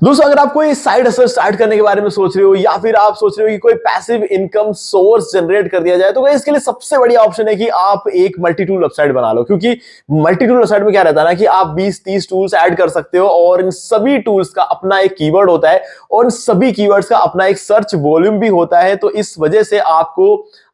दोस्तों, अगर आप कोई साइड हसल स्टार्ट करने के बारे में सोच रहे हो या फिर आप सोच रहे हो कि कोई पैसिव इनकम सोर्स जनरेट कर दिया जाए, तो इसके लिए सबसे बढ़िया ऑप्शन है कि आप एक मल्टी टूल वेबसाइट बना लो। क्योंकि मल्टी टूल वेबसाइट में क्या रहता है ना कि आप 20-30 टूल्स ऐड कर सकते हो और इन सभी टूल्स का अपना एक कीवर्ड होता है और इन सभी कीवर्ड्स का अपना एक सर्च वॉल्यूम भी होता है। तो इस वजह से आपको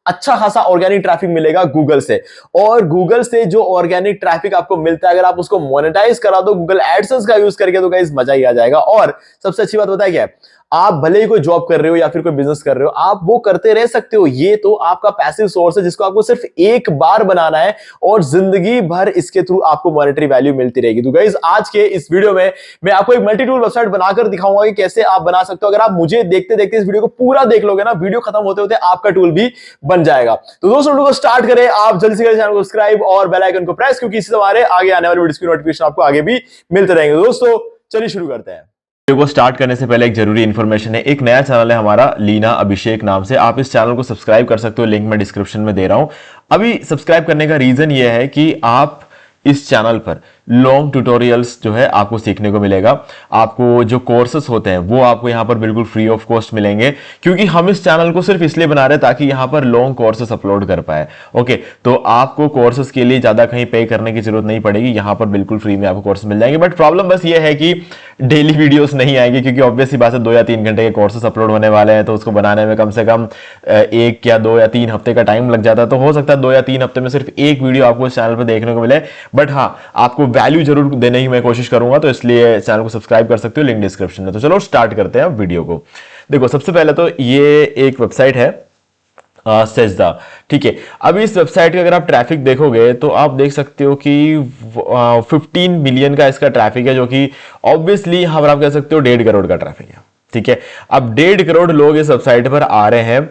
अच्छा खासा ऑर्गेनिक ट्रैफिक मिलेगा गूगल से। और गूगल से जो ऑर्गेनिक ट्रैफिक आपको मिलता है, अगर आप उसको मोनेटाइज करा दो गूगल एडसेंस का यूज करके, तो गाइस मजा ही आ जाएगा। और सबसे अच्छी बात पता है क्या है? आप भले ही कोई जॉब कर रहे हो या फिर कोई बिजनेस कर रहे हो, आप वो करते रह सकते हो। ये तो आपका पैसिव सोर्स है जिसको आपको सिर्फ एक बार बनाना है और जिंदगी भर इसके थ्रू आपको मॉनेटरी वैल्यू मिलती रहेगी। तो गाइस, आज के इस वीडियो में मैं आपको एक मल्टी टूल वेबसाइट बनाकर दिखाऊंगा कि कैसे आप बना सकते हो। अगर आप मुझे देखते देखते इस वीडियो को पूरा देख लोगे ना, वीडियो खत्म होते होते आपका टूल भी बन जाएगा। तो दोस्तों, वीडियो को स्टार्ट करें। आप जल्दी से चैनल को सब्सक्राइब और बेल आइकन को प्रेस, क्योंकि इससे हमारे आगे आने वाली वीडियो की नोटिफिकेशन आपको आगे भी मिलते रहेंगे। दोस्तों, चलिए शुरू करते हैं। वीडियो को स्टार्ट करने से पहले एक जरूरी इन्फॉर्मेशन है। एक नया चैनल है हमारा, लीना अभिषेक नाम से। आप इस चैनल को सब्सक्राइब कर सकते हो, लिंक मैं डिस्क्रिप्शन में दे रहा हूं। अभी सब्सक्राइब करने का रीजन ये है कि आप इस चैनल पर लॉन्ग ट्यूटोरियल्स जो है आपको सीखने को मिलेगा। आपको जो कोर्सेस होते हैं वो आपको यहाँ पर बिल्कुल फ्री ऑफ कॉस्ट मिलेंगे, क्योंकि हम इस चैनल को सिर्फ इसलिए बना रहे हैं ताकि यहाँ पर लॉन्ग कोर्सेस अपलोड कर पाए। ओके, तो आपको कोर्सेस के लिए ज्यादा कहीं पे करने की जरूरत नहीं पड़ेगी, यहाँ पर बिल्कुल फ्री में आपको कोर्स मिल जाएंगे। बट प्रॉब्लम बस ये है कि डेली वीडियोस नहीं आएंगे, क्योंकि ऑब्वियस सी बात है 2 या 3 घंटे के कोर्सेस अपलोड होने वाले हैं, तो उसको बनाने में कम से कम 1 या 2 या 3 हफ्ते का टाइम लग जाता है। तो हो सकता है 2 या 3 हफ्ते में सिर्फ एक वीडियो आपको इस चैनल पर देखने को मिले। बट हाँ, आपको वैल्यू जरूर देने की मैं कोशिश करूंगा, तो इसलिए चैनल को सब्सक्राइब कर सकते हो, लिंक डिस्क्रिप्शन में। तो चलो स्टार्ट करते हैं वीडियो को। देखो, सबसे पहले तो ये एक वेबसाइट है सेजदा, ठीक है। अभी इस वेबसाइट का अगर आप ट्रैफिक देखोगे तो आप देख सकते हो कि 15 मिलियन का इसका ट्रैफिक है, जो कि ऑब्वियसली यहाँ पर आप कह सकते हो 1.5 करोड़ का ट्रैफिक है, ठीक है। अब 1.5 करोड़ लोग इस वेबसाइट पर आ रहे हैं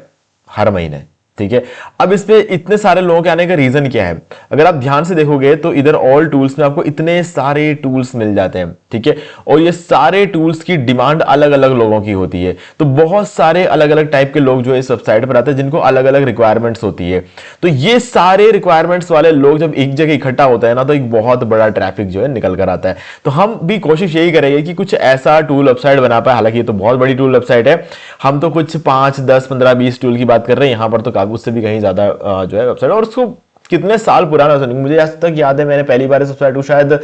हर महीने, ठीक है। अब इस पे इतने सारे लोगों के आने का रीजन क्या है? अगर आप ध्यान से देखोगे तो इधर ऑल टूल्स में आपको इतने सारे टूल्स मिल जाते हैं, ठीक है। और ये सारे टूल्स की डिमांड अलग अलग लोगों की होती है। तो बहुत सारे अलग अलग टाइप के लोग जो इस वेबसाइट पर आते हैं, जिनको अलग अलग रिक्वायरमेंट्स होती है। तो ये सारे रिक्वायरमेंट्स वाले लोग जब एक जगह इकट्ठा होता है ना, तो एक बहुत बड़ा ट्रैफिक जो है निकल कर आता है। तो हम भी कोशिश यही करेंगे कि कुछ ऐसा टूल वेबसाइट बना पाए। हालांकि ये तो बहुत बड़ी टूल वेबसाइट है, हम तो कुछ 5, 10, 15, 20 टूल की बात कर रहे हैं। यहां पर तो उससे भी कहीं ज्यादा जो है वेबसाइट, और उसको कितने साल पुराना है मुझे आज तक याद है। मैंने पहली बार इस वेबसाइट को शायद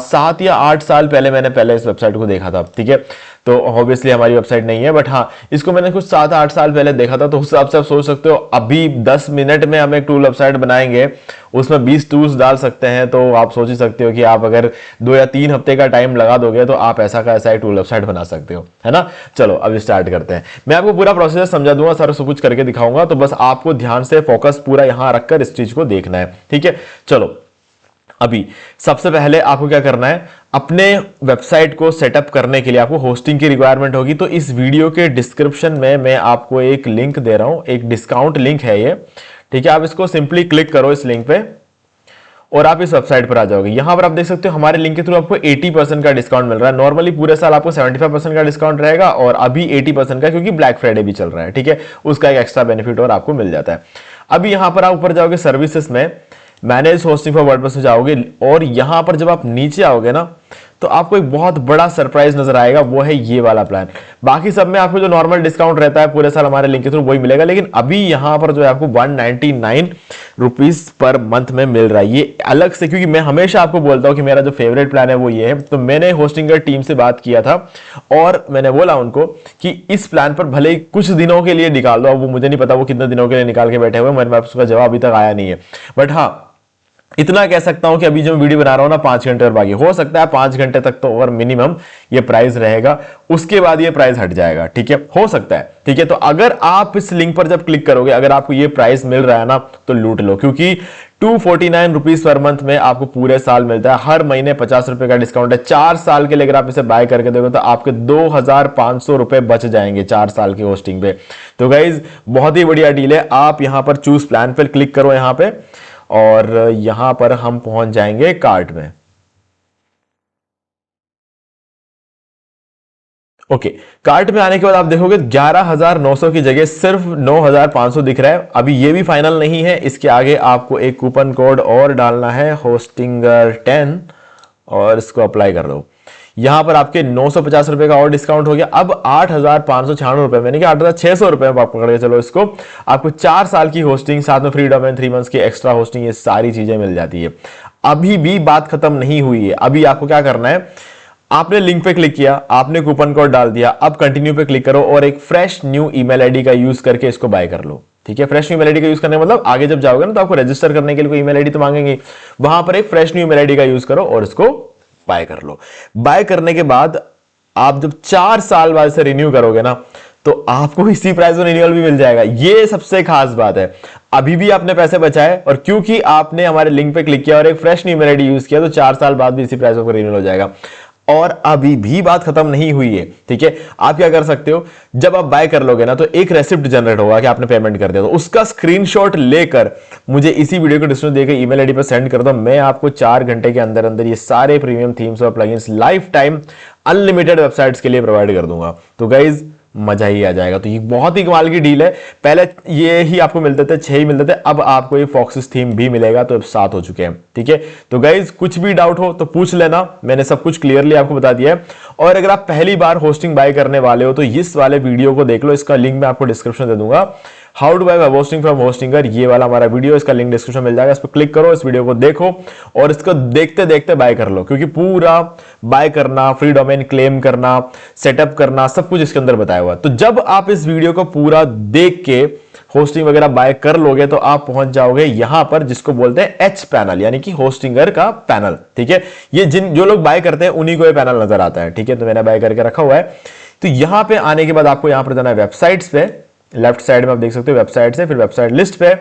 7 या 8 साल पहले मैंने पहले इस वेबसाइट को देखा था, ठीक है। तो ऑब्वियसली हमारी वेबसाइट नहीं है, बट हाँ, इसको मैंने कुछ 7-8 साल पहले देखा था। तो उस हिसाब से आप सोच सकते हो, अभी 10 मिनट में हम एक टूल वेबसाइट बनाएंगे, उसमें 20 टूल्स डाल सकते हैं। तो आप सोच ही सकते हो कि आप अगर 2 या 3 हफ्ते का टाइम लगा दोगे तो आप ऐसा का ऐसा एक टूल वेबसाइट बना सकते हो, है ना। चलो अब स्टार्ट करते हैं। मैं आपको पूरा प्रोसेस समझा दूंगा, सारा सब कुछ करके दिखाऊंगा। तो बस आपको ध्यान से फोकस पूरा यहां रखकर इस चीज को देखना है, ठीक है। चलो, अभी सबसे पहले आपको क्या करना है, अपने वेबसाइट को सेटअप करने के लिए आपको होस्टिंग की रिक्वायरमेंट होगी। तो इस वीडियो के डिस्क्रिप्शन में मैं आपको एक लिंक दे रहा हूं, एक डिस्काउंट लिंक है ये, ठीक है। आप इसको सिंपली क्लिक करो इस लिंक पे और आप इस वेबसाइट पर आ जाओगे। यहां पर आप देख सकते हो हमारे लिंक के थ्रू आपको 80% का डिस्काउंट मिल रहा है। नॉर्मली पूरे साल आपको 75% का डिस्काउंट रहेगा, और अभी 80% का, क्योंकि ब्लैक फ्राइडे भी चल रहा है, ठीक है। उसका एक एक्स्ट्रा बेनिफिट और आपको मिल जाता है। अभी यहां पर आप ऊपर जाओगे, सर्विसेज में मैनेज होस्टिंग फॉर वर्डप्रेस में जाओगे, और यहां पर जब आप नीचे आओगे ना, तो आपको एक बहुत बड़ा सरप्राइज नजर आएगा। वो है ये वाला प्लान। बाकी सब में आपको जो नॉर्मल डिस्काउंट रहता है पूरे साल हमारे लिंक के थ्रू वही मिलेगा, लेकिन अभी यहां पर जो है आपको 199 रुपीज पर मंथ में मिल रहा है। ये अलग से, क्योंकि मैं हमेशा आपको बोलता हूं कि मेरा जो फेवरेट प्लान है वो ये है। तो मैंने होस्टिंगर टीम से बात किया था और मैंने बोला उनको कि इस प्लान पर भले ही कुछ दिनों के लिए निकाल दो। अब वो मुझे नहीं पता वो कितने दिनों के लिए निकाल के बैठे हुए, मेरे पास उसका जवाब अभी तक आया नहीं है। बट हाँ, इतना कह सकता हूं कि अभी जो वीडियो बना रहा हूं ना, 5 घंटे और बाकी, हो सकता है 5 घंटे तक तो और मिनिमम ये प्राइस रहेगा, उसके बाद ये प्राइस हट जाएगा, ठीक है। हो सकता है, ठीक है। तो अगर आप इस लिंक पर जब क्लिक करोगे, अगर आपको ये प्राइस मिल रहा है ना, तो लूट लो, क्योंकि 249 रुपीज पर मंथ में आपको पूरे साल मिलता है। हर महीने 50 रुपए का डिस्काउंट है। 4 साल के लिए अगर आप इसे बाय करके दोगे तो आपके 2500 रुपए बच जाएंगे 4 साल की होस्टिंग पे। तो गाइज, बहुत ही बढ़िया डील है। आप यहां पर चूज प्लान पर क्लिक करो यहां पे, और यहां पर हम पहुंच जाएंगे कार्ट में। ओके, कार्ट में आने के बाद आप देखोगे 11,900 की जगह सिर्फ 9,500 दिख रहा है। अभी ये भी फाइनल नहीं है, इसके आगे आपको एक कूपन कोड और डालना है, होस्टिंगर 10, और इसको अप्लाई कर दो। यहां पर आपके 950 रुपए का और डिस्काउंट हो गया, अब 8,596 रुपए में, कि 8,600 रुपए में पकड़ के चलो इसको, आपको 4 साल की होस्टिंग, साथ में फ्री डोमेन, 3 मंथ्स की एक्स्ट्रा होस्टिंग, ये सारी चीजें मिल जाती है। अभी भी बात खत्म नहीं हुई है। अभी आपको क्या करना है, आपने लिंक पे क्लिक किया, आपने कूपन कोड डाल दिया, अब कंटिन्यू पे क्लिक करो और एक फ्रेश न्यू ईमेल आईडी का यूज करके इसको बाय कर लो। ठीक है, फ्रेश न्यू ईमेल आईडी का यूज करने मतलब आगे जब जाओगे ना तो आपको रजिस्टर करने के लिए कोई ईमेल आईडी तो मांगेंगे, वहां पर एक फ्रेश न्यू ईमेल आईडी का यूज करो और इसको बाय कर लो। बाय करने के बाद आप जब 4 साल बाद से रिन्यू करोगे ना तो आपको इसी प्राइस में रिन्यूअल भी मिल जाएगा। ये सबसे खास बात है। अभी भी आपने पैसे बचाए और क्योंकि आपने हमारे लिंक पे क्लिक किया और एक fresh new email ID use किया तो 4 साल बाद भी इसी प्राइस पर रिन्यूअल हो जाएगा। और अभी भी बात खत्म नहीं हुई है। ठीक है, आप क्या कर सकते हो, जब आप बाय कर लोगे ना तो एक रेसिप्ट जनरेट होगा कि आपने पेमेंट कर दिया, तो उसका स्क्रीनशॉट लेकर मुझे इसी वीडियो को डिस्क्रिप्शन देकर ईमेल आईडी पर सेंड कर दो। मैं आपको 4 घंटे के अंदर अंदर ये सारे प्रीमियम थीम्स और plugins life time unlimited websites के लिए प्रोवाइड कर दूंगा। तो गाइज मजा ही आ जाएगा। तो ये बहुत ही कमाल की डील है। पहले ये ही आपको मिलते थे, 6 ही मिलते थे, अब आपको ये फॉक्सिस थीम भी मिलेगा, तो अब 7 हो चुके हैं। ठीक है, तो गाइज कुछ भी डाउट हो तो पूछ लेना, मैंने सब कुछ क्लियरली आपको बता दिया है। और अगर आप पहली बार होस्टिंग बाय करने वाले हो तो इस वाले वीडियो को देख लो, इसका लिंक मैं आपको डिस्क्रिप्शन दे दूंगा। How to buy web hosting from Hostinger, ये वाला हमारा वीडियो, इसका लिंक डिस्क्रिप्शन मिल जाएगा, इस पर क्लिक करो, इस वीडियो को देखो और इसको देखते देखते बाय कर लो, क्योंकि पूरा बाय करना, फ्री डोमेन क्लेम करना, सेटअप करना, सब कुछ इसके अंदर बताया हुआ है। तो जब आप इस वीडियो को पूरा देख के होस्टिंग वगैरह बाय कर लोगे तो आप पहुंच जाओगे यहां पर जिसको बोलते हैं एच पैनल, यानी कि होस्टिंगर का पैनल। ठीक है, ये जो लोग बाय करते हैं उन्हीं को ये पैनल नजर आता है। ठीक है, तो मैंने बाय करके रखा हुआ है। तो यहां पे आने के बाद आपको यहां पर जाना है वेबसाइट्स पे, लेफ्ट साइड में आप देख सकते हो वेबसाइट से, फिर वेबसाइट लिस्ट पे,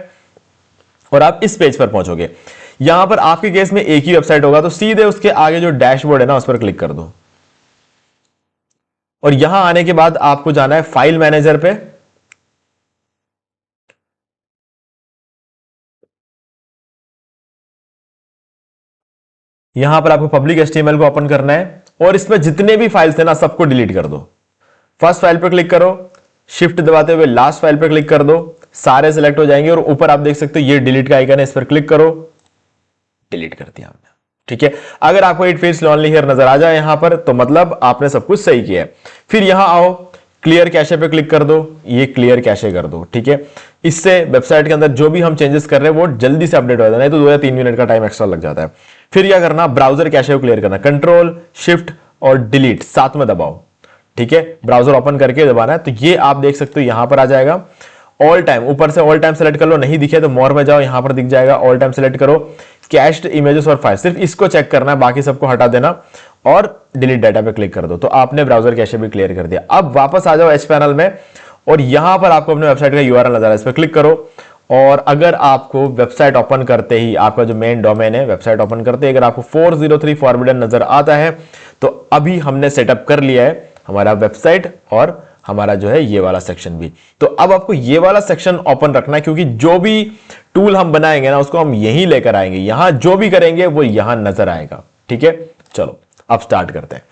और आप इस पेज पर पहुंचोगे। यहां पर आपके केस में एक ही वेबसाइट होगा, तो सीधे उसके आगे जो डैशबोर्ड है ना उस पर क्लिक कर दो। और यहां आने के बाद आपको जाना है फाइल मैनेजर पे, यहां पर आपको पब्लिक एचटीएमएल को ओपन करना है और इसमें जितने भी फाइल्स थे ना सबको डिलीट कर दो। फर्स्ट फाइल पर क्लिक करो, शिफ्ट दबाते हुए लास्ट फाइल पर क्लिक कर दो, सारे सिलेक्ट हो जाएंगे और ऊपर आप देख सकते हो ये डिलीट का आइकन है, इस पर क्लिक करो, डिलीट कर दिया हमने। ठीक है, अगर आपको इट फील्स लोनली हियर नजर आ जाए यहां पर तो मतलब आपने सब कुछ सही किया है। फिर यहां आओ, क्लियर कैशे पे क्लिक कर दो, ये क्लियर कैशे कर दो। ठीक है, इससे वेबसाइट के अंदर जो भी हम चेंजेस कर रहे हैं वो जल्दी से अपडेट हो जाता है, नहीं तो 2 या 3 मिनट का टाइम एक्स्ट्रा लग जाता है। फिर क्या करना, ब्राउजर कैशे को क्लियर करना, कंट्रोल शिफ्ट और डिलीट साथ में दबाओ। ठीक है, ब्राउजर ओपन करके दबाना है, तो ये आप देख सकते हो यहां पर आ जाएगा। ऑल टाइम, ऊपर से ऑल टाइम सेलेक्ट कर लो, नहीं दिखे तो मोर में जाओ, यहां पर दिख जाएगा, ऑल टाइम सेलेक्ट करो, कैश्ड इमेजेस और फाइल, सिर्फ इसको चेक करना है, बाकी सबको हटा देना और डिलीट डाटा पे क्लिक कर दो। तो आपने ब्राउजर कैशे भी क्लियर कर दिया। अब वापस आ जाओ एच पैनल में और यहां पर आपको अपने वेबसाइट का यूआरएल नजर आ रहा है, इस पर क्लिक करो। और अगर आपको वेबसाइट ओपन करते ही आपका जो मेन डोमेन है, वेबसाइट ओपन करते ही अगर आपको 403 फॉरबिडन नजर आता है तो अभी हमने सेटअप कर लिया है हमारा वेबसाइट और हमारा जो है ये वाला सेक्शन भी। तो अब आपको ये वाला सेक्शन ओपन रखना है, क्योंकि जो भी टूल हम बनाएंगे ना उसको हम यहीं लेकर आएंगे, यहां जो भी करेंगे वो यहां नजर आएगा। ठीक है, चलो अब स्टार्ट करते हैं।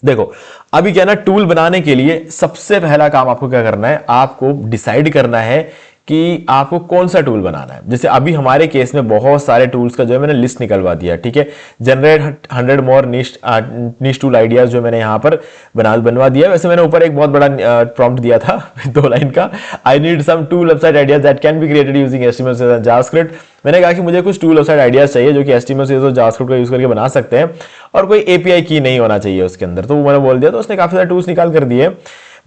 देखो अभी क्या ना, टूल बनाने के लिए सबसे पहला काम आपको क्या करना है, आपको डिसाइड करना है कि आपको कौन सा टूल बनाना है। जैसे अभी हमारे केस में बहुत सारे टूल्स का जो है मैंने लिस्ट निकलवा दिया। ठीक है, जनरेट 100 मोर निश टूल आइडियाज जो मैंने यहां पर बनवा दिया। वैसे मैंने ऊपर एक बहुत बड़ा प्रॉम्प्ट दिया था 2 लाइन का, I need some tool website ideas that can be created using HTML CSS and JavaScript. मैंने कहा कि मुझे कुछ टूल वेबसाइट आइडियाज चाहिए जो कि एचटीएमएल CSS और जावास्क्रिप्ट का यूज करके बना सकते हैं और कोई एपीआई की नहीं होना चाहिए उसके अंदर। तो मैंने बोल दिया, तो उसने काफी सारे टूल्स निकाल कर दिए,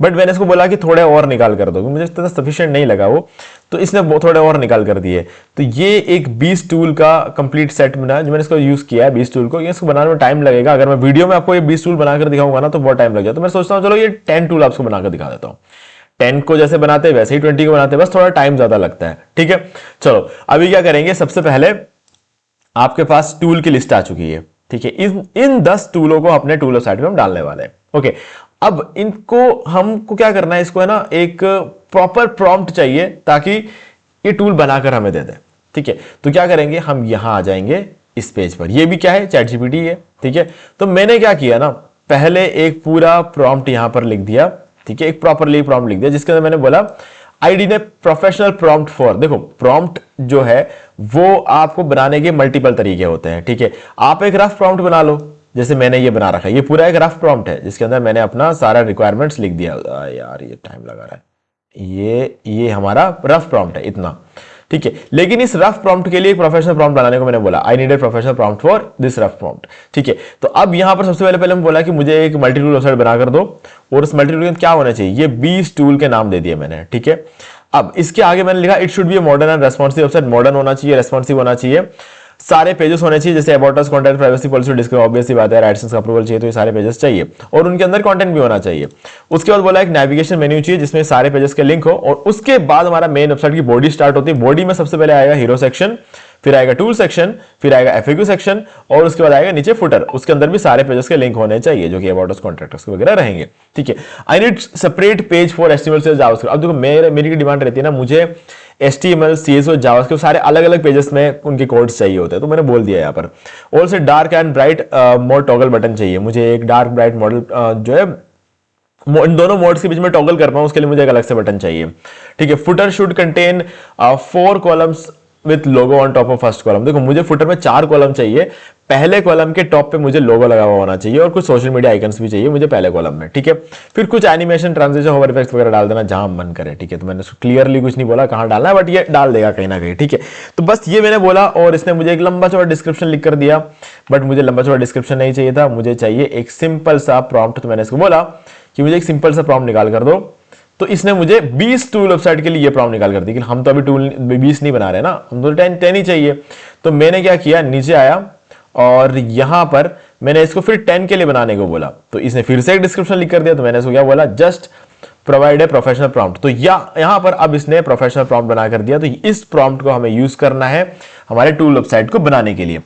बट मैंने इसको बोला कि थोड़े और निकाल कर दो, क्योंकि मुझे इतना सफिशिएंट नहीं लगा वो, तो इसने थोड़े और निकाल कर दिए। तो ये एक 20 टूल का कंप्लीट सेट बना जो मैंने इसको यूज किया है। 20 टूल को, ये इसको बनाने में टाइम लगेगा। अगर मैं वीडियो में आपको ये 20 टूल बनाकर दिखाऊंगा ना तो बहुत टाइम लग जाए, तो मैं सोचता हूँ चलो ये 10 टूल आपको बनाकर दिखा देता हूँ। 10 को जैसे बनाते हैं वैसे ही 20 को बनाते हैं, बस थोड़ा टाइम ज्यादा लगता है। ठीक है, चलो अभी क्या करेंगे, सबसे पहले आपके पास टूल की लिस्ट आ चुकी है। ठीक है, इन 10 टूलों को अपने टूल साइट में हम डालने वाले हैं। ओके, अब इनको हमको क्या करना है, इसको है ना एक प्रॉपर प्रॉम्प्ट चाहिए ताकि ये टूल बनाकर हमें दे दे। ठीक है, तो क्या करेंगे, हम यहां आ जाएंगे इस पेज पर। ये भी क्या है, चैट जीपीटी है। ठीक है, तो मैंने क्या किया ना, पहले एक पूरा प्रॉम्प्ट यहां पर लिख दिया। ठीक है, एक प्रॉपरली प्रॉम्प्ट लिख दिया जिसके अंदर मैंने बोला आईडी ने प्रोफेशनल प्रॉम्प्ट फॉर। देखो प्रॉम्प्ट जो है वो आपको बनाने के मल्टीपल तरीके होते हैं। ठीक है, आप एक रफ प्रॉम्प्ट बना लो, जैसे मैंने ये बना रखा है, ये पूरा एक रफ प्रॉम्प्ट है जिसके अंदर मैंने अपना सारा रिक्वायरमेंट्स लिख दिया। यार ये टाइम लगा रहा है, ये हमारा रफ प्रॉम्प्ट है इतना, ठीक है। लेकिन इस रफ प्रॉम्प्ट के लिए एक प्रोफेशनल प्रॉम्प्ट बनाने को मैंने बोला, I need a professional prompt for this rough prompt, ठीक है। तो अब यहां पर सबसे पहले हम बोला कि मुझे एक मल्टी टूल वेबसाइट बना कर दो, और उस मल्टी टूल में क्या होना चाहिए, ये 20 टूल के नाम दे दिए मैंने, ठीक है। अब इसके आगे मैंने लिखा it should be modern and responsive website, modern होना चाहिए, रेस्पॉन्सिव होना चाहिए, सारे पेजेस होने चाहिए, जैसे about us, content, privacy policy, description, obvious सी बात है, एडसेंस का अप्रूवल चाहिए, तो ये सारे पेजेस चाहिए और उनके अंदर कंटेंट भी होना चाहिए। उसके बाद बोला एक नेविगेशन मेन्यू चाहिए जिसमें सारे पेजेस के लिंक हो, और उसके बाद हमारा मेन वेबसाइट की बॉडी स्टार्ट होती है। बॉडी में सबसे पहले आएगा हीरो सेक्शन, फिर आएगा टूल सेक्शन, फिर आएगा एफएक्यू सेक्शन, और उसके बाद आएगा नीचे फुटर, उसके अंदर भी सारे पेजेस के लिंक होने चाहिए जो कि अबाउट अस, कॉन्टैक्ट वगैरह रहेंगे, ठीक है। I need separate page for HTML से जावास्क्रिप्ट। अब देखो मेरी डिमांड रहती है ना, मुझे HTML, CSS, जावास्क्रिप्ट सारे अलग अलग पेजेस में उनके कोड्स चाहिए होते हैं, तो मैंने बोल दिया यहाँ पर। Also dark and bright mode toggle button चाहिए, मुझे एक डार्क ब्राइट मॉडल जो है इन दोनों मोड्स के बीच में टॉगल कर पाऊं उसके लिए मुझे एक अलग से बटन चाहिए, ठीक है। Footer should contain 4 columns with logo on top of first column. देखो मुझे फुटर में 4 कॉलम चाहिए, पहले कॉलम के टॉप पे मुझे लोगो लगा हुआ होना चाहिए और कुछ सोशल मीडिया आइकन्स भी चाहिए मुझे पहले कॉलम में, ठीक है। फिर कुछ एनिमेशन, ट्रांजिशन, होवर इफेक्ट्स वगैरह डाल देना जहां मन करे, ठीक है। तो मैंने क्लियरली कुछ नहीं बोला कहां डालना है, बट ये डाल देगा कहीं ना कहीं, ठीक है। तो बस ये मैंने बोला, और इसने मुझे एक लंबा चौड़ा डिस्क्रिप्शन लिख कर दिया, बट मुझे लंबा चौड़ा डिस्क्रिप्शन नहीं चाहिए था, मुझे चाहिए एक सिंपल सा प्रॉम्प्ट। तो मैंने इसको बोला कि मुझे एक सिंपल सा प्रॉम्प्ट निकाल कर दो, तो इसने मुझे 20 टूल वेबसाइट के लिए ये प्रॉम्प्ट निकाल कर दी। हम तो अभी टूल 20 नहीं बना रहे ना, हम तो 10 ही चाहिए। तो मैंने क्या किया, नीचे आया और यहां पर मैंने इसको फिर 10 के लिए बनाने को बोला, तो इसने फिर से एक डिस्क्रिप्शन लिख कर दिया। तो मैंने इसको क्या बोला, just provide a professional prompt. तो यहां पर अब इसने प्रोफेशनल प्रॉम्प्ट बना कर दिया। तो इस प्रॉम्प्ट को हमें यूज करना है हमारे टूल वेबसाइट को बनाने के लिए।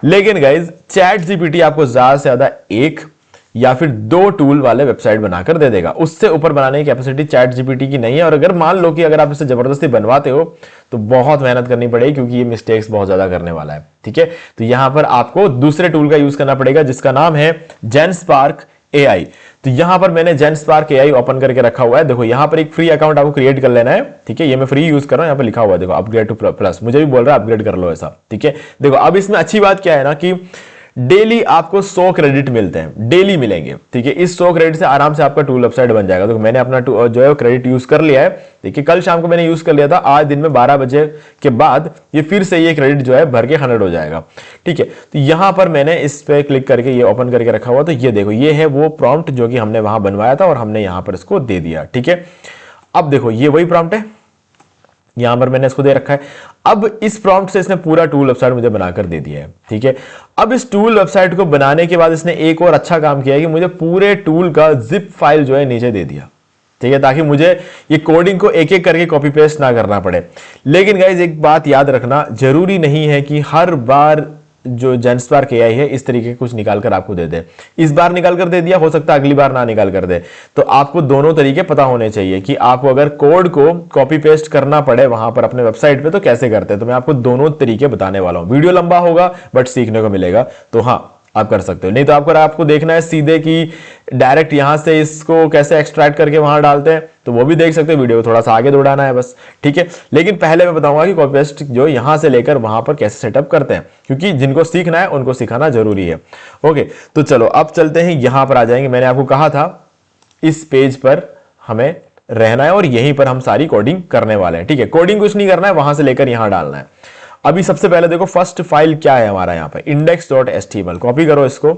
लेकिन गाइज चैट जीपीटी आपको ज्यादा से ज्यादा 1 या फिर 2 टूल वाले वेबसाइट बनाकर दे देगा, उससे ऊपर बनाने की कैपेसिटी चैट जीपीटी की नहीं है। और अगर मान लो कि अगर आप इसे जबरदस्ती बनवाते हो तो बहुत मेहनत करनी पड़ेगी, क्योंकि ये मिस्टेक्स बहुत ज्यादा करने वाला है, ठीक है। तो यहां पर आपको दूसरे टूल का यूज करना पड़ेगा जिसका नाम है जेनस्पार्क AI। तो यहां पर मैंने जेनस्पार्क AI ओपन करके रखा हुआ है। देखो यहां पर एक फ्री अकाउंट आपको क्रिएट कर लेना है, ठीक है। ये मैं फ्री यूज कर रहा हूं, यहां पर लिखा हुआ है देखो अपग्रेड टू प्लस, मुझे भी बोल रहा है अपग्रेड कर लो ऐसा, ठीक है। देखो अब इसमें अच्छी बात क्या है ना कि डेली आपको 100 क्रेडिट मिलते हैं, डेली मिलेंगे, ठीक है। इस 100 क्रेडिट से आराम से आपका टूल वेबसाइट बन जाएगा। तो मैंने अपना जो है क्रेडिट यूज कर लिया है, देखिए कल शाम को मैंने यूज कर लिया था, आज दिन में 12 बजे के बाद ये फिर से ये क्रेडिट जो है भर के 100 हो जाएगा, ठीक है। तो यहां पर मैंने इस पे क्लिक करके ये ओपन करके रखा हुआ, तो ये देखो ये है वो प्रॉम्प्ट जो कि हमने वहां बनवाया था और हमने यहां पर इसको दे दिया, ठीक है। अब देखो ये वही प्रॉम्प्ट है, यहां पर मैंने इसको दे रखा है। अब इस प्रॉम्प्ट से इसने पूरा टूल वेबसाइट मुझे बनाकर दे दिया है, ठीक है। अब इस टूल वेबसाइट को बनाने के बाद इसने एक और अच्छा काम किया है कि मुझे पूरे टूल का जिप फाइल जो है नीचे दे दिया, ठीक है, ताकि मुझे ये कोडिंग को एक एक करके कॉपी पेस्ट ना करना पड़े। लेकिन गाइज एक बात याद रखना, जरूरी नहीं है कि हर बार जो जेनस्पार्क AI है इस तरीके कुछ निकाल कर आपको दे दे। इस बार निकाल कर दे दिया, हो सकता है अगली बार ना निकाल कर दे। तो आपको दोनों तरीके पता होने चाहिए कि आपको अगर कोड को कॉपी पेस्ट करना पड़े वहां पर अपने वेबसाइट पे तो कैसे करते हैं। तो मैं आपको दोनों तरीके बताने वाला हूं। वीडियो लंबा होगा बट सीखने को मिलेगा, तो हाँ आप कर सकते हो। नहीं तो आपको देखना है सीधे कि डायरेक्ट यहां से इसको कैसे एक्सट्रैक्ट करके वहां डालते हैं, तो वो भी देख सकते हो, वीडियो थोड़ा सा आगे दौड़ाना है बस, ठीक है। लेकिन पहले मैं बताऊंगा कि कॉपी पेस्ट जो यहां से लेकर वहां पर कैसे सेटअप करते हैं, क्योंकि जिनको सीखना है उनको सिखाना जरूरी है। ओके, तो चलो अब चलते हैं, यहां पर आ जाएंगे। मैंने आपको कहा था इस पेज पर हमें रहना है और यहीं पर हम सारी कोडिंग करने वाले हैं, ठीक है। कोडिंग कुछ नहीं करना है, वहां से लेकर यहां डालना है। अभी सबसे पहले देखो फर्स्ट फाइल क्या है हमारा, यहां पर index.html, कॉपी करो इसको,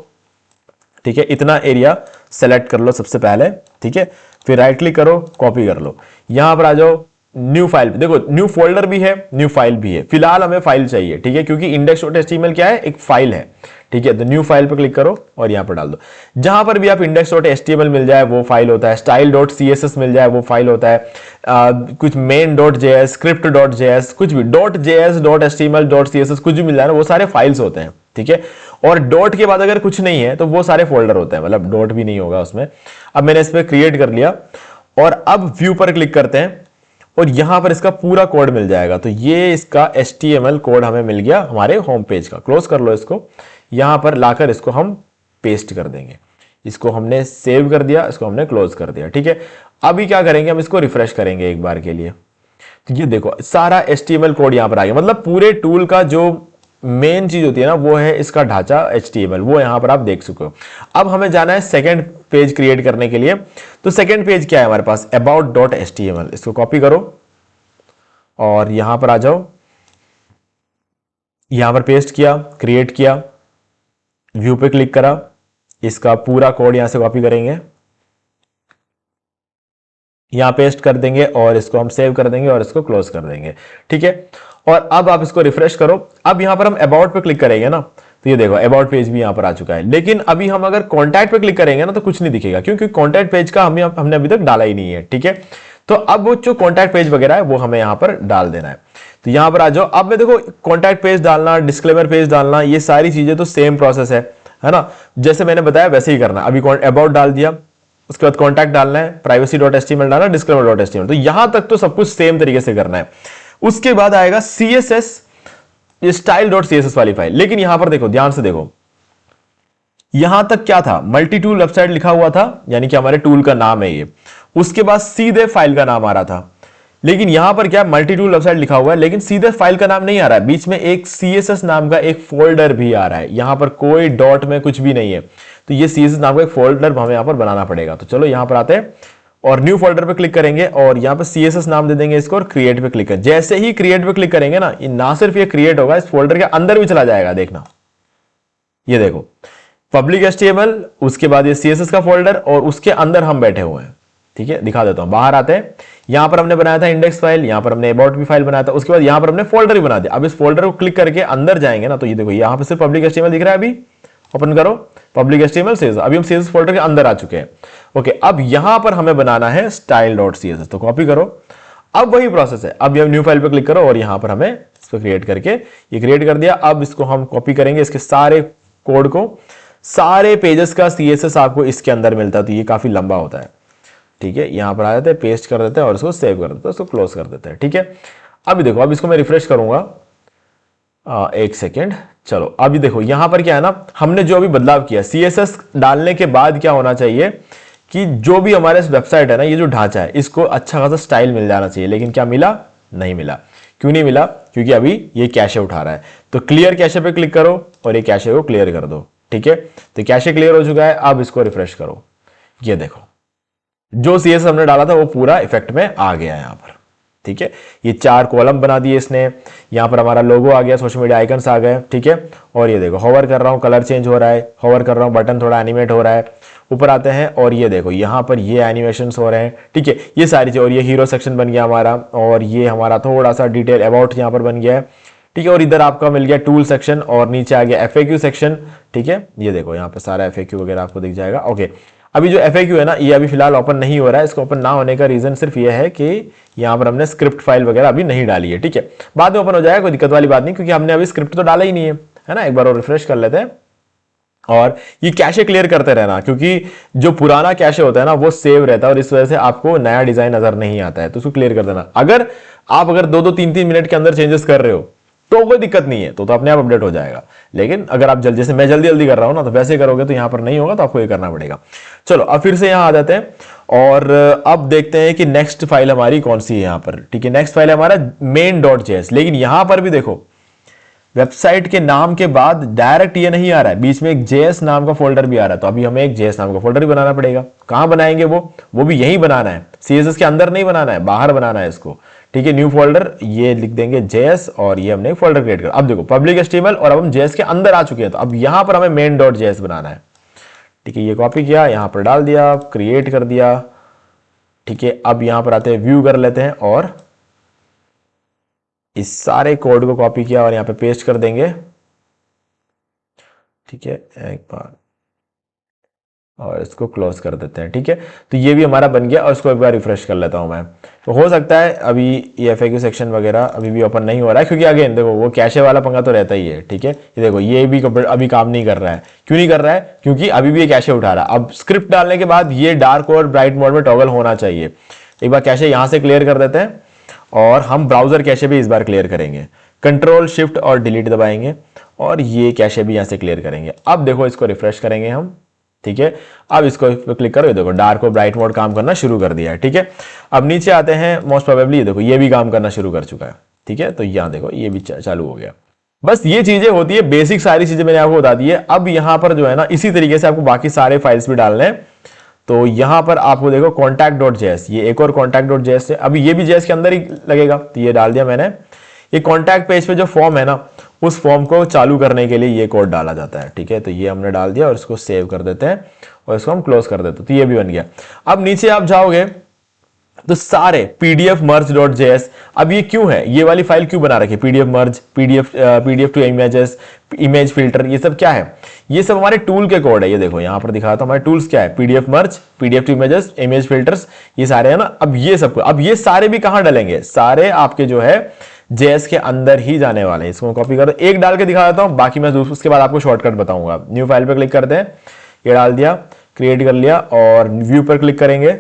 ठीक है। इतना एरिया सेलेक्ट कर लो सबसे पहले, ठीक है। फिर राइट क्लिक करो, कॉपी कर लो, यहां पर आ जाओ न्यू फाइल। देखो न्यू फोल्डर भी है, न्यू फाइल भी है, फिलहाल हमें फाइल चाहिए, ठीक है, क्योंकि index.html क्या है, एक फाइल है, ठीक है। तो न्यू फाइल पर क्लिक करो और यहां पर डाल दो। जहां पर भी आप index.html मिल जाए वो फाइल होता है, style.css मिल जाए वो फाइल होता है, कुछ main.js, script.js, कुछ भी .js, .html, .css कुछ भी मिल जाए ना, वो सारे फाइल्स होते हैं, ठीक है। और डॉट के बाद अगर कुछ नहीं है तो वो सारे फोल्डर होते हैं, मतलब डॉट भी नहीं होगा उसमें। अब मैंने इस पर क्रिएट कर लिया और अब व्यू पर क्लिक करते हैं और यहां पर इसका पूरा कोड मिल जाएगा। तो ये इसका HTML कोड हमें मिल गया हमारे होम पेज का। क्लोज कर लो इसको, यहां पर लाकर इसको हम पेस्ट कर देंगे। इसको हमने सेव कर दिया, इसको हमने क्लोज कर दिया, ठीक है। अभी क्या करेंगे, हम इसको रिफ्रेश करेंगे एक बार के लिए। तो ये देखो सारा HTML कोड यहां पर आ गया, मतलब पूरे टूल का जो मेन चीज होती है ना वो है इसका ढांचा HTML, वो यहां पर आप देख चुके हो। अब हमें जाना है सेकंड पेज क्रिएट करने के लिए। तो सेकंड पेज क्या है हमारे पास, about.html। इसको कॉपी करो और यहां पर आ जाओ, यहां पर पेस्ट किया, क्रिएट किया, व्यू पे क्लिक करा, इसका पूरा कोड यहां से कॉपी करेंगे, यहां पेस्ट कर देंगे और इसको हम सेव कर देंगे और इसको क्लोज कर देंगे। ठीक है, और अब आप इसको रिफ्रेश करो। अब यहां पर हम अबाउट पे क्लिक करेंगे ना, तो ये देखो अबाउट पेज भी यहां पर आ चुका है। लेकिन अभी हम अगर कॉन्टैक्ट पे क्लिक करेंगे ना तो कुछ नहीं दिखेगा, क्योंकि कॉन्टैक्ट पेज का हमने अभी तक डाला ही नहीं है। ठीक है, तो अब वो जो कॉन्टैक्ट पेज वगैरह है वो हमें यहां पर डाल देना है। तो यहां पर आ जाओ। अब मैं देखो कॉन्टैक्ट पेज डालना, डिस्क्लेमर पेज डालना, ये सारी चीजें तो सेम प्रोसेस है ना, जैसे मैंने बताया वैसे ही करना। अभी अबाउट डाल दिया, उसके बाद कॉन्टैक्ट डालना है, privacy.html डालना, disclaimer.html, तो यहां तक तो सब कुछ सेम तरीके से करना है। उसके बाद आएगा CSS style.css वाली फाइल। लेकिन यहां पर देखो, ध्यान से देखो, यहां तक क्या था, मल्टी टूल वेबसाइट लिखा हुआ था, यानी कि हमारे टूल का नाम है ये। उसके बाद सीधे फाइल का नाम आ रहा था। लेकिन यहां पर क्या, मल्टी टूल वेबसाइट लिखा हुआ है लेकिन सीधे फाइल का नाम नहीं आ रहा है, बीच में एक CSS नाम का एक फोल्डर भी आ रहा है। यहां पर कोई डॉट में कुछ भी नहीं है, तो ये CSS नाम का एक फोल्डर हमें यहां पर बनाना पड़ेगा। तो चलो यहां पर आते हैं और न्यू फोल्डर पे क्लिक करेंगे और यहां पर CSS नाम दे देंगे इसको और क्रिएट पे क्लिक करें। जैसे ही क्रिएट पे क्लिक करेंगे ना, ये ना सिर्फ ये क्रिएट होगा, इस फोल्डर के अंदर भी चला जाएगा। देखना, ये देखो पब्लिक HTML, उसके बाद ये CSS का फोल्डर और उसके अंदर हम बैठे हुए हैं। ठीक है, दिखा देता हूं। बाहर आते हैं, यहां पर हमने बनाया था इंडेक्स फाइल, यहां पर हमने अबाउट भी फाइल बनाया था, उसके बाद यहां पर हमने फोल्डर भी बना दिया। अब इस फोल्डर को क्लिक करके अंदर जाएंगे ना, तो ये देखो यहां पर सिर्फ पब्लिक HTML दिख रहा है। अभी ओपन करो पब्लिक HTML CSS, अभी हम CSS फोल्डर के अंदर आ चुके हैं। ओके, अब यहां पर हमें बनाना है style.css, तो कॉपी करो। अब वही प्रोसेस है, अब ये न्यू फाइल पे क्लिक करो और यहां पर हमें इसको क्रिएट करके, ये क्रिएट कर दिया। अब इसको हम कॉपी करेंगे, इसके सारे कोड को, सारे पेजेस का CSS आपको इसके अंदर मिलता है, तो ये काफी लंबा होता है। ठीक है, यहां पर आ जाते हैं, पेस्ट कर देते हैं और इसको सेव कर देते हैं, इसको क्लोज कर देते हैं। ठीक है, अभी देखो, अब इसको मैं रिफ्रेश करूंगा, एक सेकेंड। चलो अभी देखो यहां पर क्या है ना, हमने जो अभी बदलाव किया, CSS डालने के बाद क्या होना चाहिए कि जो भी हमारे वेबसाइट है ना, ये जो ढांचा है, इसको अच्छा खासा स्टाइल मिल जाना चाहिए। लेकिन क्या मिला, नहीं मिला। क्यों नहीं मिला, क्योंकि अभी ये कैशे उठा रहा है। तो क्लियर कैशे पे क्लिक करो और ये कैशे को क्लियर कर दो। ठीक है, तो कैशे क्लियर हो चुका है। अब इसको रिफ्रेश करो, ये देखो जो CSS हमने डाला था वो पूरा इफेक्ट में आ गया है यहां पर। ठीक है, ये 4 कॉलम बना दिए इसने, यहां पर हमारा लोगो आ गया, सोशल मीडिया आइकन्स आ गए। ठीक है, और ये देखो होवर कर रहा हूं, कलर चेंज हो रहा है, होवर कर रहा हूं, बटन थोड़ा एनिमेट हो रहा है। ऊपर आते हैं और ये देखो यहां पर ये एनिमेशन हो रहे हैं। ठीक है, ये सारी चीज, और ये हीरो सेक्शन बन गया हमारा, और ये हमारा थोड़ा सा डिटेल अबाउट यहां पर बन गया है। ठीक है, और इधर आपका मिल गया टूल सेक्शन और नीचे आ गया FAQ सेक्शन। ठीक है, ये देखो यहां पर सारा FAQ वगैरह आपको दिख जाएगा। ओके, अभी जो FAQ है ना, ये अभी फिलहाल ओपन नहीं हो रहा है। इसको ओपन ना होने का रीजन सिर्फ ये है कि यहां पर हमने स्क्रिप्ट फाइल वगैरह अभी नहीं डाली है। ठीक है, बाद में ओपन हो जाएगा, कोई दिक्कत वाली बात नहीं, क्योंकि हमने अभी स्क्रिप्ट तो डाला ही नहीं है ना। एक बार और रिफ्रेश कर लेते हैं और ये कैशे क्लियर करते रहना, क्योंकि जो पुराना कैशे होता है ना वो सेव रहता है और इस वजह से आपको नया डिजाइन नजर नहीं आता है। तो उसको क्लियर कर देना। अगर आप 2-2 3-3 मिनट के अंदर चेंजेस कर रहे हो तो कोई दिक्कत नहीं है, तो अपने आप अपडेट हो जाएगा। लेकिन अगर आप जैसे मैं जल्दी कर रहा हूं ना, तो वैसे करोगे तो यहां पर नहीं होगा, तो आपको ये करना पड़ेगा। चलो अब फिर से यहां आ जाते हैं और अब देखते हैं कि नेक्स्ट फाइल हमारी कौन सी है यहां पर। ठीक है, नेक्स्ट फाइल है हमारा main.js। लेकिन यहां पर भी देखो वेबसाइट के नाम के बाद डायरेक्ट ये नहीं आ रहा है, बीच में एक JS नाम का फोल्डर भी आ रहा है। तो अभी हमें एक JS नाम का फोल्डर भी बनाना पड़ेगा। कहां बनाएंगे वो भी यही बनाना है, CSS के अंदर नहीं बनाना है, बाहर बनाना है इसको। ठीक है, न्यू फोल्डर, ये लिख देंगे JS और ये हमने एक फोल्डर क्रिएट कर। अब देखो पब्लिक HTML और अब हम JS के अंदर आ चुके हैं, तो अब यहां पर हमें main.js बनाना है। ठीक है, ये कॉपी किया, यहां पर डाल दिया, क्रिएट कर दिया। ठीक है, अब यहां पर आते हैं, व्यू कर लेते हैं और इस सारे कोड को कॉपी किया और यहां पे पेस्ट कर देंगे। ठीक है, एक बार और इसको क्लोज कर देते हैं। ठीक है, तो ये भी हमारा बन गया और इसको एक बार रिफ्रेश कर लेता हूं मैं। तो हो सकता है अभी ये FAQ सेक्शन वगैरह अभी भी ओपन नहीं हो रहा है, क्योंकि अगेन देखो वो कैशे वाला पंगा तो रहता ही है। ठीक है, ये देखो ये भी अभी काम नहीं कर रहा है। क्यों नहीं कर रहा है, क्योंकि अभी भी ये कैशे उठा रहा है। अब स्क्रिप्ट डालने के बाद ये डार्क और ब्राइट मोड में टॉगल होना चाहिए। एक बार कैशे यहां से क्लियर कर देते हैं और हम ब्राउजर कैशे भी इस बार क्लियर करेंगे। कंट्रोल शिफ्ट और डिलीट दबाएंगे और ये कैशे भी यहां से क्लियर करेंगे। अब देखो इसको रिफ्रेश करेंगे हम। ठीक है, अब इसको क्लिक करो, ये देखो डार्क और ब्राइट मोड काम करना शुरू कर दिया है। ठीक है, अब नीचे आते हैं, मोस्ट प्रोबेबली ये देखो ये भी काम करना शुरू कर चुका है। ठीक है, तो यहां देखो ये भी चालू हो गया। बस ये चीजें होती है, बेसिक सारी चीजें मैंने आपको बता दी है। अब यहां पर जो है ना इसी तरीके से आपको बाकी सारे फाइल्स भी डालने हैं। तो यहां पर आपको देखो contact.js, ये एक और contact.js है, अभी ये भी JS के अंदर ही लगेगा, तो ये डाल दिया मैंने। ये कॉन्टैक्ट पेज पे जो फॉर्म है ना, उस फॉर्म को चालू करने के लिए ये कोड डाला जाता है, ठीक है। तो ये हमने डाल दिया और इसको सेव कर देते हैं और इसको हम क्लोज कर देते हैं, तो ये भी बन गया। अब नीचे आप जाओगे तो सारे pdf merge.js, अब ये क्यों है, ये वाली फाइल क्यों बना रखी, pdf merge, pdf to images, image filter, ये सब क्या है, ये सब हमारे टूल के कोड है। ये देखो यहां पर दिखा था हमारे टूल्स क्या है, pdf merge, pdf to images, image filters, ये सारे है ना। अब ये सब, अब ये सारे भी कहां डलेंगे, सारे आपके जो है JS के अंदर ही जाने वाले हैं। इसको कॉपी करो, एक डाल के दिखा देता हूं, बाकी मैं उसके बाद आपको शॉर्टकट बताऊंगा। न्यू फाइल पे क्लिक करते हैं, ये डाल दिया, क्रिएट कर लिया और व्यू पर क्लिक करेंगे।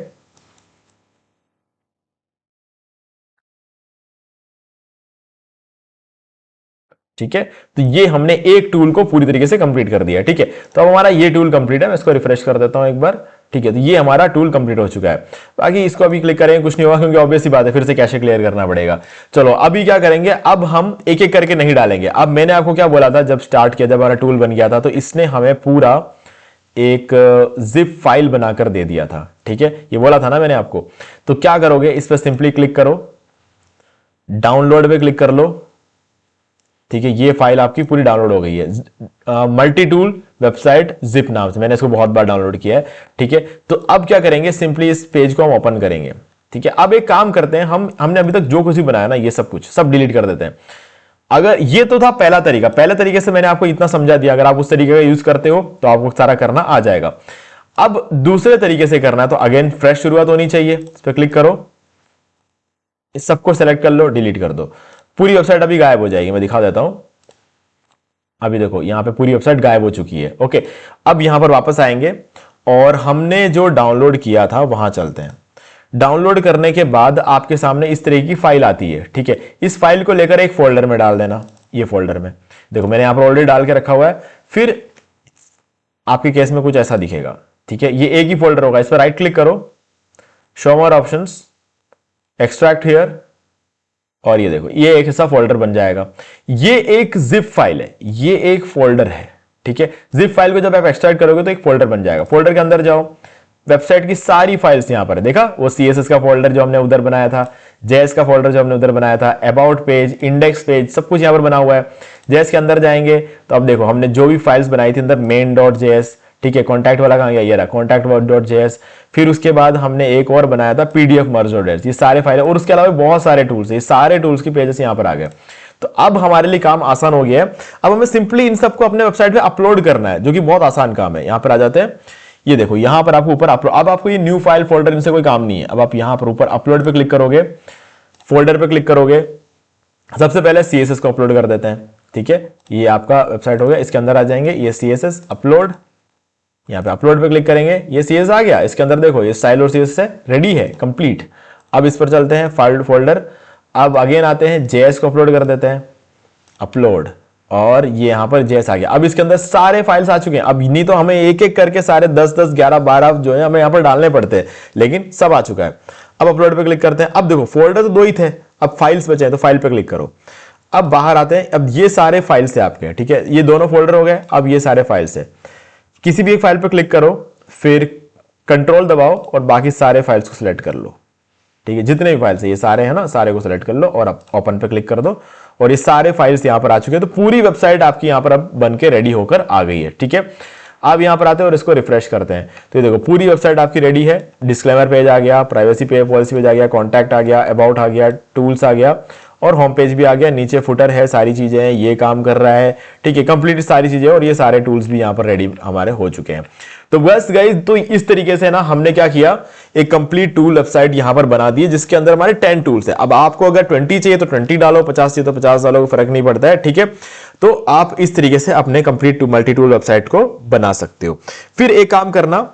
ठीक है, तो ये हमने एक टूल को पूरी तरीके से कंप्लीट कर दिया, ठीक है। तो अब हमारा ये टूल कंप्लीट है, मैं इसको रिफ्रेश कर देता हूं एक बार, ठीक है। तो ये हमारा टूल कंप्लीट हो चुका है। बाकी इसको अभी क्लिक करेंगे, कुछ नहीं होगा क्योंकि ऑब्वियस सी बात है, फिर से कैशे क्लियर करना पड़ेगा। चलो अभी क्या करेंगे, अब हम एक एक करके नहीं डालेंगे। अब मैंने आपको क्या बोला था, जब स्टार्ट किया, जब हमारा टूल बन गया था, तो इसने हमें पूरा एक जिप फाइल बनाकर दे दिया था, ठीक है, ये बोला था ना मैंने आपको। तो क्या करोगे, इस पर सिंपली क्लिक करो, डाउनलोड पे क्लिक कर लो, ठीक है। ये फाइल आपकी पूरी डाउनलोड हो गई है, मल्टी टूल वेबसाइट जिप नाम से, मैंने इसको बहुत बार डाउनलोड किया है, ठीक है। तो अब क्या करेंगे, सिंपली इस पेज को हम ओपन करेंगे, ठीक है। अब एक काम करते हैं, हमने अभी तक जो कुछ भी बनाया ना, ये सब कुछ सब डिलीट कर देते हैं। अगर ये तो था पहला तरीका, पहले तरीके से मैंने आपको इतना समझा दिया, अगर आप उस तरीके का यूज करते हो तो आपको सारा करना आ जाएगा। अब दूसरे तरीके से करना है, तो अगेन फ्रेश शुरुआत होनी चाहिए, इस पर क्लिक करो, इस सबको सेलेक्ट कर लो, डिलीट कर दो, पूरी वेबसाइट अभी गायब हो जाएगी। मैं दिखा देता हूं, अभी देखो यहां पे पूरी वेबसाइट गायब हो चुकी है, ओके। अब यहां पर वापस आएंगे और हमने जो डाउनलोड किया था वहां चलते हैं। डाउनलोड करने के बाद आपके सामने इस तरह की फाइल आती है, ठीक है। इस फाइल को लेकर एक फोल्डर में डाल देना, ये फोल्डर में देखो मैंने यहां पर ऑलरेडी डाल के रखा हुआ है। फिर आपके केस में कुछ ऐसा दिखेगा, ठीक है, ये एक ही फोल्डर होगा। इस पर राइट क्लिक करो, show more options, extract here, और ये देखो ये एक ऐसा फोल्डर बन जाएगा। ये एक जिप फाइल है, ये एक फोल्डर है, ठीक है। जिप फाइल को जब आप एक्सट्रैक्ट करोगे तो एक फोल्डर बन जाएगा। फोल्डर के अंदर जाओ, वेबसाइट की सारी फाइल्स यहां पर है, देखा वो CSS का फोल्डर जो हमने उधर बनाया था, JS का फोल्डर जो हमने उधर बनाया था, अबाउट पेज, इंडेक्स पेज, सब कुछ यहां पर बना हुआ है। JS के अंदर जाएंगे तो अब देखो हमने जो भी फाइल्स बनाई थी अंदर, main.js, ठीक है। कॉन्टैक्ट वाला कहां गया, ये रहा contact.js। फिर उसके बाद हमने एक और बनाया था pdf merge.js, ये सारे फाइल है, और उसके अलावा बहुत सारे टूल्स है, ये सारे टूल्स के पेजेस यहां पर आ गए। तो अब हमारे लिए काम आसान हो गया है। अब हमें सिंपली इन सबको अपने वेबसाइट पे अपलोड करना है, जो कि बहुत आसान काम है। यहां पर आ जाते हैं, ये देखो यहां पर आपको ऊपर अपलोड, अब आपको ये न्यू फाइल फोल्डर इनसे कोई काम नहीं है। अब आप यहां पर ऊपर अपलोड पे क्लिक करोगे, फोल्डर पे क्लिक करोगे, सबसे पहले CSS को अपलोड कर देते हैं, ठीक है। ये आपका वेबसाइट हो गया, इसके अंदर आ जाएंगे, ये CSS अपलोड, यहां पे अपलोड पे क्लिक करेंगे, ये CSS आ गया। इसके अंदर देखो ये स्टाइल और CSS है, रेडी है, कंप्लीट। अब इस पर चलते हैं, फाइल फोल्डर, अब अगेन आते हैं, JS को अपलोड कर देते हैं, अपलोड, और ये यहां पर JS आ गया। अब इसके अंदर सारे फाइल्स आ चुके हैं। अब नहीं तो हमें एक एक करके सारे 10-10, 11-12 जो है हमें यहां पर डालने पड़ते हैं, लेकिन सब आ चुका है। अब अपलोड पे क्लिक करते हैं। अब देखो फोल्डर तो 2 ही थे, अब फाइल्स बचे हैं, तो फाइल पे क्लिक करो। अब बाहर आते हैं, अब ये सारे फाइल्स है आपके, ठीक है, ये दोनों फोल्डर हो गए। अब ये सारे फाइल्स है, किसी भी एक फाइल पे क्लिक करो, फिर कंट्रोल दबाओ और बाकी सारे फाइल्स को सिलेक्ट कर लो, ठीक है। जितने भी फाइल्स है ये सारे हैं ना, सारे को सिलेक्ट कर लो और अब ओपन पे क्लिक कर दो, और ये सारे फाइल्स यहां पर आ चुके हैं। तो पूरी वेबसाइट आपकी यहां पर अब बन के रेडी होकर आ गई है, ठीक है। आप यहां पर आते हैं और इसको रिफ्रेश करते हैं, तो ये देखो पूरी वेबसाइट आपकी रेडी है। डिस्क्लेमर पेज आ गया, प्राइवेसी पेज पॉलिसी पेज आ गया, कॉन्टैक्ट आ गया, अबाउट आ गया, टूल्स आ गया, और होम पेज भी आ गया। नीचे फुटर है, सारी चीजें हैं, ये काम कर रहा है, ठीक है, कंप्लीट सारी चीजें, और ये सारे टूल्स भी यहां पर रेडी हमारे हो चुके हैं। तो बस गाइस, तो इस तरीके से ना हमने क्या किया, एक कंप्लीट टूल वेबसाइट यहां पर बना दी, जिसके अंदर हमारे 10 टूल्स है। अब आपको अगर 20 चाहिए तो 20 डालो, 50 चाहिए तो 50 डालो, फर्क नहीं पड़ता है, ठीक है। तो आप इस तरीके से अपने कंप्लीट मल्टी टूल वेबसाइट को बना सकते हो। फिर एक काम करना,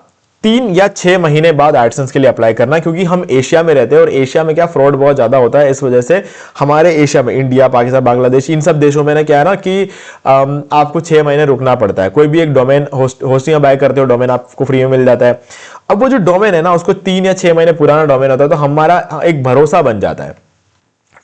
3 या 6 महीने बाद एडसेंस के लिए अप्लाई करना, क्योंकि हम एशिया में रहते हैं और एशिया में क्या फ्रॉड बहुत ज्यादा होता है। इस वजह से हमारे एशिया में, इंडिया, पाकिस्तान, बांग्लादेश, इन सब देशों में ना क्या है ना कि आपको 6 महीने रुकना पड़ता है। कोई भी एक डोमेन होस्टिंग बाय करते हो, डोमेन आपको फ्री में मिल जाता है। अब वो जो डोमेन है ना, उसको 3 या 6 महीने पुराना डोमेन होता है, तो हमारा एक भरोसा बन जाता है,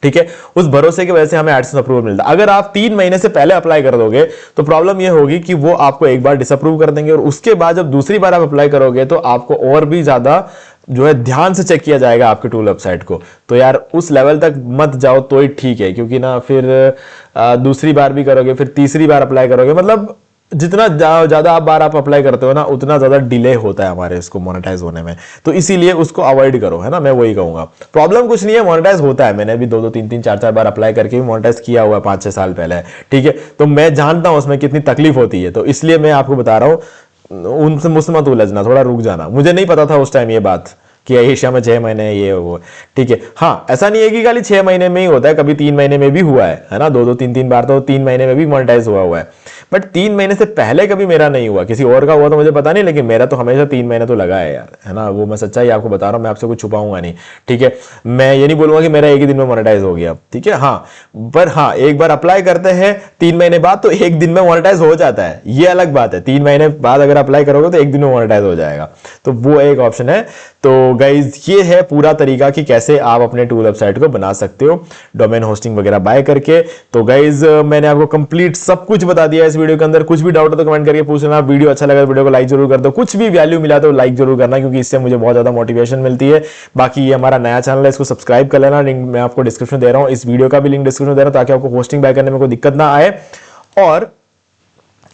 ठीक है, उस भरोसे की वजह से हमें एडसेंस अप्रूवल मिलता है। अगर आप 3 महीने से पहले अप्लाई कर दोगे तो प्रॉब्लम यह होगी कि वो आपको एक बार डिसअप्रूव कर देंगे और उसके बाद जब दूसरी बार आप अप्लाई करोगे तो आपको और भी ज्यादा जो है ध्यान से चेक किया जाएगा आपके टूल वेबसाइट को। तो यार उस लेवल तक मत जाओ तो ही ठीक है, क्योंकि ना फिर दूसरी बार भी करोगे, फिर तीसरी बार अप्लाई करोगे, मतलब जितना ज्यादा आप अप्लाई करते हो ना उतना ज्यादा डिले होता है हमारे इसको मोनेटाइज होने में। तो इसीलिए उसको अवॉइड करो, है ना, मैं वही कहूंगा। प्रॉब्लम कुछ नहीं है, मोनेटाइज होता है। मैंने भी 2-2 3-3 4-4 बार अप्लाई करके भी मोनेटाइज किया हुआ है 5-6 साल पहले, ठीक है। तो मैं जानता हूं उसमें कितनी तकलीफ होती है, तो इसलिए मैं आपको बता रहा हूं, उनसे मुझसे मत उलझना, थोड़ा रुक जाना। मुझे नहीं पता था उस टाइम ये बात कि एशिया में 6 महीने ये वो, ठीक है। हाँ, ऐसा नहीं है कि खाली 6 महीने में ही होता है, कभी 3 महीने में भी हुआ है ना, 2-2 3-3 बार तो 3 महीने में भी मोनेटाइज हुआ है। बट 3 महीने से पहले कभी मेरा नहीं हुआ, किसी और का हुआ तो मुझे पता नहीं, लेकिन मेरा तो हमेशा 3 महीने तो लगा है यार, है ना। वो मैं सच्चाई आपको बता रहा हूं, मैं आपसे कुछ छुपाऊंगा नहीं, ठीक है। मैं ये नहीं बोलूंगा कि मेरा एक ही दिन में मोनेटाइज हो गया, ठीक है। हाँ, पर हाँ, एक बार अप्लाई करते हैं 3 महीने बाद तो एक दिन में मोनेटाइज हो जाता है, ये अलग बात है। 3 महीने बाद अगर अप्लाई करोगे तो एक दिन में मोनेटाइज हो जाएगा, तो वो एक ऑप्शन है। तो गाइज ये है पूरा तरीका कि कैसे आप अपने टूल वेबसाइट को बना सकते हो डोमेन होस्टिंग वगैरह बाय करके। तो गाइज मैंने आपको कंप्लीट सब कुछ बता दिया इस वीडियो के अंदर। कुछ भी डाउट हो तो कमेंट करके पूछ लेना। वीडियो अच्छा लगा तो वीडियो को लाइक जरूर कर दो, कुछ भी वैल्यू मिला तो लाइक जरूर करना, क्योंकि इससे मुझे बहुत ज्यादा मोटिवेशन मिलती है। बाकी ये हमारा नया चैनल है, इसको सब्सक्राइब कर लेना, लिंक मैं आपको डिस्क्रिप्शन दे रहा हूं, इस वीडियो का भी लिंक डिस्क्रिप्शन दे रहा हूं, ताकि आपको होस्टिंग बाय करने में कोई दिक्कत ना आए, और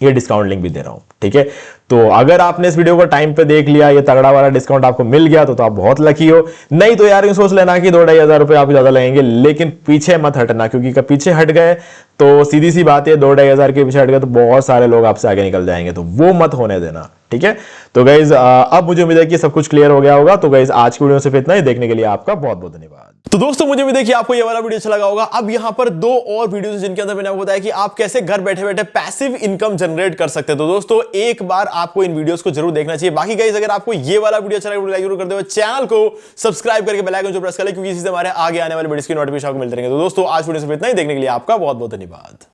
ये डिस्काउंट लिंक भी दे रहा हूं, ठीक है। तो अगर आपने इस वीडियो को टाइम पे देख लिया, ये तगड़ा वाला डिस्काउंट आपको मिल गया तो आप बहुत लकी हो। नहीं तो यार सोच लेना कि 2-2.5 हजार रुपए आप ज्यादा लगेंगे, लेकिन पीछे मत हटना, क्योंकि पीछे हट गए तो सीधी सी बात है 2-2.5 हजार के पीछे हट गए तो बहुत सारे लोग आपसे आगे निकल जाएंगे, तो वो मत होने देना, ठीक है। तो गाइज अब मुझे उम्मीद है कि सब कुछ क्लियर हो गया होगा। तो गाइज आज की वीडियो सिर्फ इतना ही, देखने के लिए आपका बहुत बहुत धन्यवाद। तो दोस्तों मुझे उम्मीद है कि आपको ये वाला वीडियो अच्छा लगा होगा। अब यहां पर 2 और वीडियोस जिनके अंदर मैंने आपको बताया कि आप कैसे घर बैठे बैठे पैसिव इनकम जनरेट कर सकते हैं। तो दोस्तों एक बार आपको इन वीडियोस को जरूर देखना चाहिए। बाकी गाइस अगर आपको ये वाला वीडियो अच्छा लगा, लाइक जरूर कर दो, चैनल को सब्सक्राइब करके बेल आइकन जो प्रेस कर ले, क्योंकि इससे हमारे आगे आने वाले वीडियोस की नोटिफिकेशन आपको मिलते रहेंगे। तो दोस्तों आज वीडियो सिर्फ इतना ही, देखने के लिए आपका बहुत बहुत धन्यवाद।